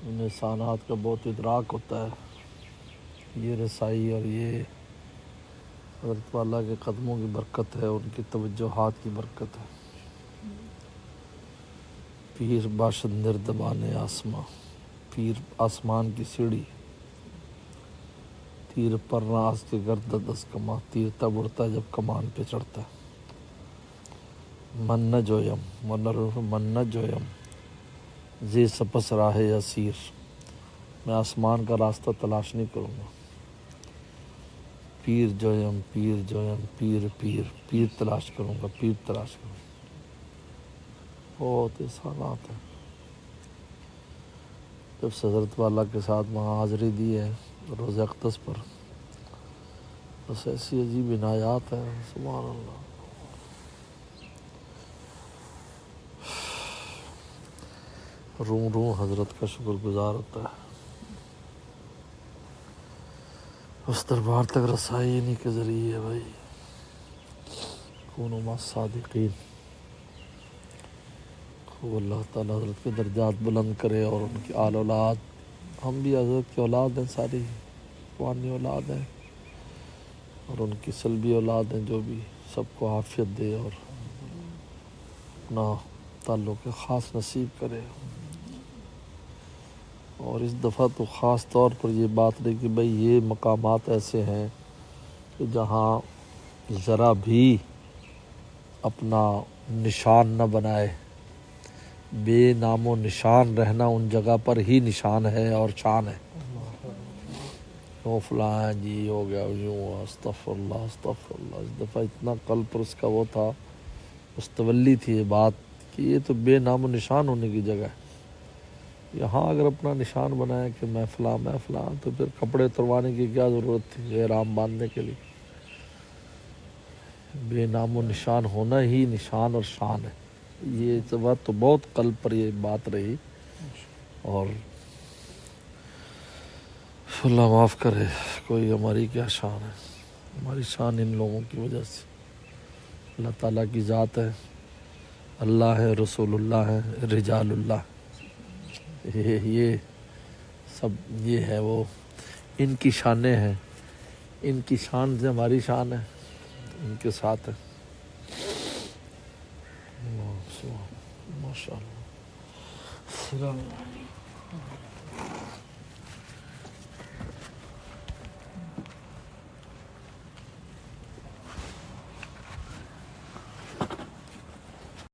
ان احسانات کا بہت ادراک ہوتا ہے۔ یہ رسائی اور یہ حضرت والا کے قدموں کی برکت ہے، ان کی توجہات کی برکت ہے۔ پیر باشد نردبان آسماں، پیر آسمان کی سیڑھی، تیر پر راز کے گرد دس کما، تیر تب اڑتا ہے جب کمان پہ چڑھتا ہے۔ من جویم من جویم زی سپس راہ اسیر، میں آسمان کا راستہ تلاش نہیں کروں گا۔ پیر جویم پیر جویم پیر پیر پیر تلاش کروں گا، پیر تلاش کروں گا۔ بہت احسانات ہیں۔ جب سے حضرت والا کے ساتھ وہاں حاضری دی ہے روز اقدس پر، بس ایسی عجیب عنایات ہیں، سبحان اللہ۔ روح حضرت کا شکر گزار ہوتا ہے۔ اس دربار تک رسائی انہی کے ذریعے ہے بھائی۔ کونوا صادقین۔ خوب اللہ تعالیٰ حضرت کے درجات بلند کرے اور ان کی آل اولاد، ہم بھی حضرت کی اولاد ہیں، ساری روحانی اولاد ہیں، اور ان کی سلبی اولاد ہیں، جو بھی سب کو عافیت دے اور اپنا تعلق خاص نصیب کرے۔ اور اس دفعہ تو خاص طور پر یہ بات رہی کہ بھئی یہ مقامات ایسے ہیں کہ جہاں ذرا بھی اپنا نشان نہ بنائے، بے نام و نشان رہنا ان جگہ پر ہی نشان ہے اور شان ہے۔ وہ فلاں جی ہو گیا، یوں استغفر اللہ استغفر اللہ۔ اس دفعہ اتنا قلب پر اس کا وہ تھا، مستولی تھی یہ بات کہ یہ تو بے نام و نشان ہونے کی جگہ ہے۔ یہاں اگر اپنا نشان بنائے کہ میں فلاں تو پھر کپڑے اتروانے کی کیا ضرورت تھی احرام باندھنے کے لیے؟ بے نام و نشان ہونا ہی نشان اور شان ہے۔ یہ بات تو بہت قلب پر یہ بات رہی، اور اللہ معاف کرے، کوئی ہماری کیا شان ہے، ہماری شان ان لوگوں کی وجہ سے۔ اللہ تعالیٰ کی ذات ہے، اللہ ہے، رسول اللہ ہے، رجال اللہ، یہ سب یہ ہے، وہ ان کی شانیں ہیں، ان کی شان سے ہماری شان ہے، ان کے ساتھ ہے۔ ماشاء اللہ۔